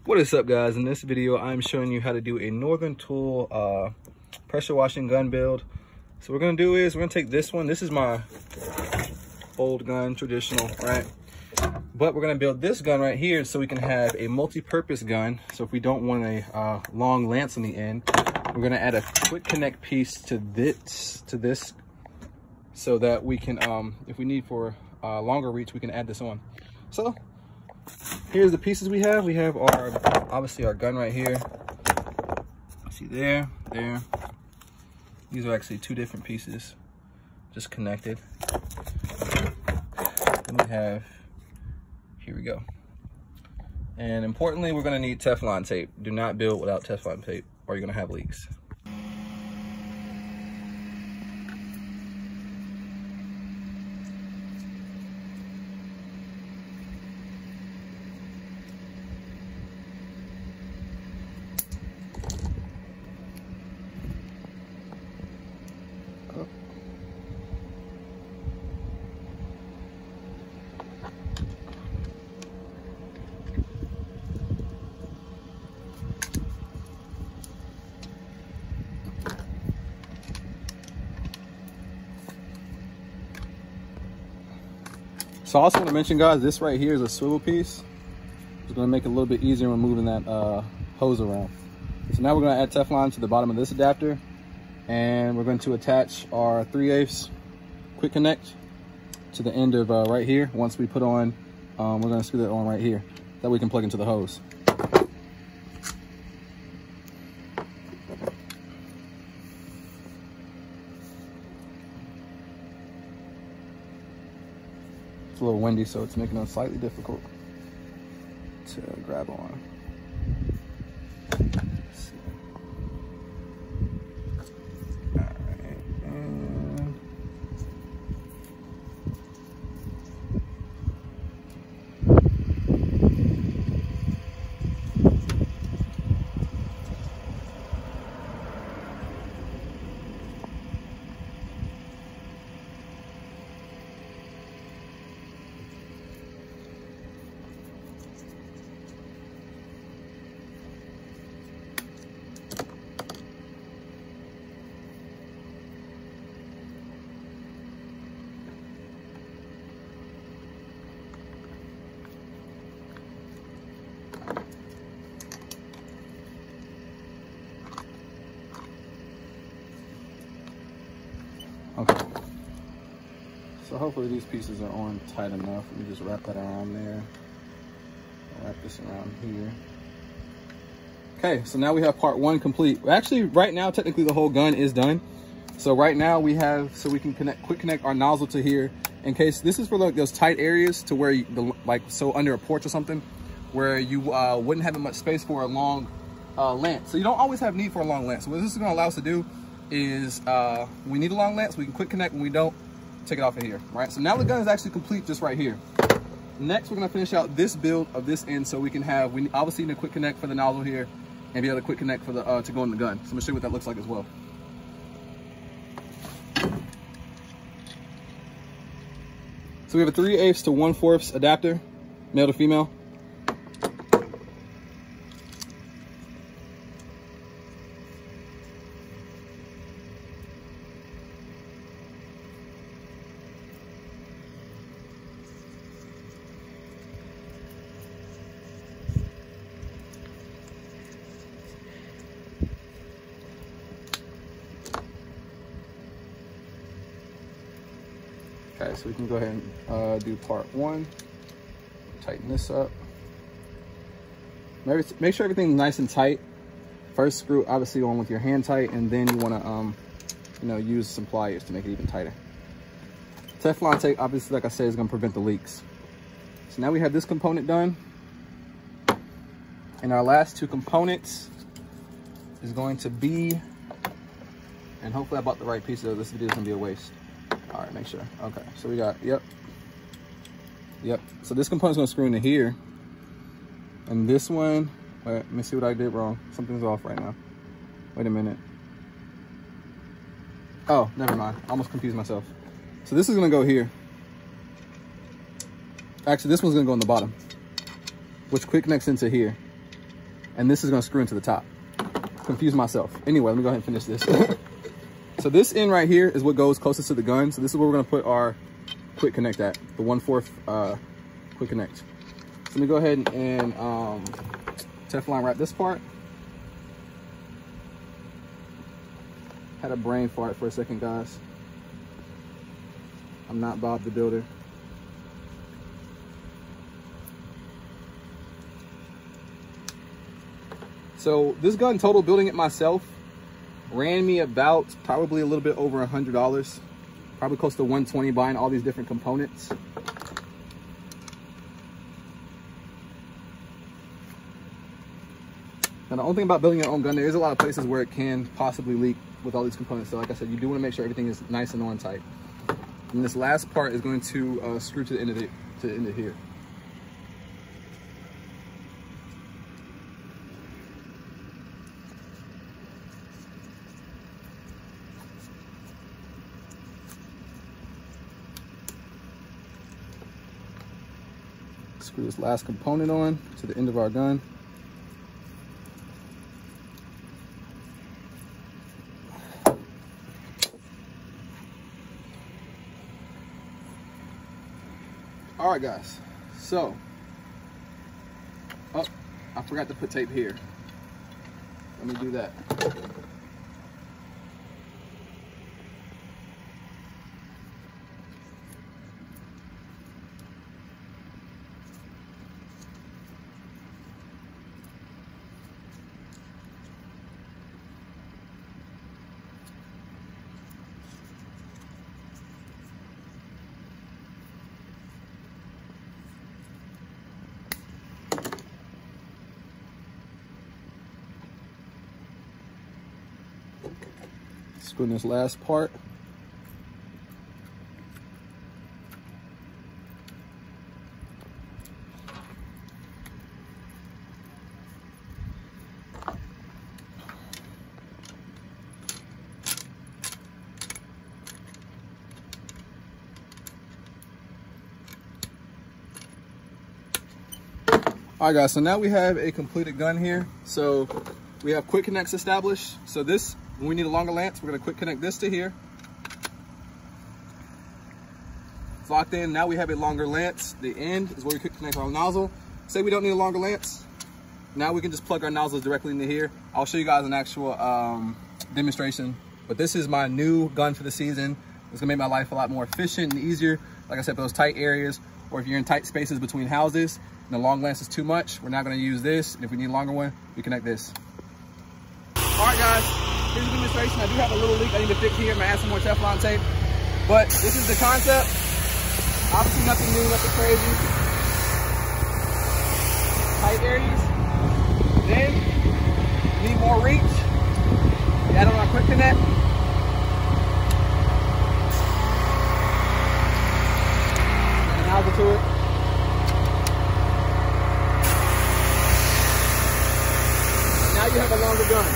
What is up, guys? In this video I'm showing you how to do a Northern Tool pressure washing gun build. So what we're gonna do is we're gonna take this one. This is my old gun, traditional, right? But we're gonna build this gun right here so we can have a multi-purpose gun. So if we don't want a long lance on the end, we're gonna add a quick connect piece to this so that we can, if we need for longer reach, we can add this on. So here's the pieces we have. We have obviously our gun right here. See there. These are actually two different pieces, just connected. Then we have, here we go. And importantly, we're gonna need Teflon tape. Do not build without Teflon tape or you're gonna have leaks. So I also want to mention, guys, this right here is a swivel piece. It's going to make it a little bit easier when moving that hose around. So now we're going to add Teflon to the bottom of this adapter, and we're going to attach our 3/8 quick connect to the end of right here. Once we put on, we're going to screw that on right here. That we can plug into the hose. A little windy, so it's making it slightly difficult to grab on. Okay, so hopefully these pieces are on tight enough. Let me just wrap that around there. I'll wrap this around here. Okay, so now we have part one complete. Actually, right now, technically the whole gun is done. So right now we have, so we can quick connect our nozzle to here in case this is for like those tight areas to where you, like so under a porch or something, where you wouldn't have much space for a long lance. So you don't always have need for a long lance. So what this is gonna allow us to do is we need a long lance, we can quick connect. When we don't, take it off of here, right? So now the gun is actually complete just right here. Next, we're gonna finish out this build of this end so we can have, we obviously need a quick connect for the nozzle here and the other quick connect for the to go in the gun. So I'm gonna show you what that looks like as well. So we have a 3/8 to 1/4 adapter, male to female. Okay, so we can go ahead and do part one. Tighten this up. Make sure everything's nice and tight. First screw obviously on with your hand tight, and then you want to use some pliers to make it even tighter. Teflon tape, obviously, like I said, is going to prevent the leaks. So now we have this component done, and our last two components is going to be, and hopefully I bought the right piece, though this video is going to be a waste. All right, make sure. Okay, so we got, yep. So this component's gonna screw into here. And this one, wait, let me see what I did wrong. Something's off right now. Wait a minute. Oh, never mind. I almost confused myself. So this is gonna go here. Actually, this one's gonna go on the bottom, which quick connects into here. and this is gonna screw into the top. Confuse myself. Anyway, let me go ahead and finish this. So this end right here is what goes closest to the gun. So this is where we're gonna put our quick connect at, the 1/4 quick connect. So let me go ahead and Teflon wrap this part. Had a brain fart for a second, guys. I'm not Bob the Builder. So this gun, total building it myself, ran me about probably a little bit over $100, probably close to 120 buying all these different components. Now the only thing about building your own gun, there is a lot of places where it can possibly leak with all these components. So like I said, you do want to make sure everything is nice and on tight. And this last part is going to screw to the end of here. Screw this last component on to the end of our gun. All right, guys, so, oh, I forgot to put tape here. Let me do that. Screw in this last part. All right, guys, so now we have a completed gun here. So we have quick connects established. So this, when we need a longer lance, we're gonna quick connect this to here. It's locked in. Now we have a longer lance. The end is where we quick connect our nozzle. Say we don't need a longer lance. Now we can just plug our nozzles directly into here. I'll show you guys an actual demonstration. But this is my new gun for the season. It's gonna make my life a lot more efficient and easier. Like I said, for those tight areas, or if you're in tight spaces between houses and the long lance is too much, we're not gonna use this. And if we need a longer one, we connect this. All right, guys, here's the demonstration. I do have a little leak I need to fix here. I'm gonna add some more Teflon tape. But this is the concept. Obviously nothing new, nothing crazy. Tight areas. Then, need more reach. We add on our quick connect. Add a nozzle to it. Now you have a longer gun.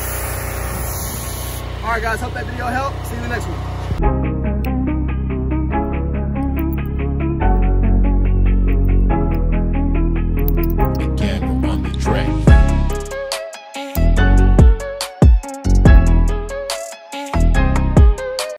All right, guys, hope that video helped. See you in the next one.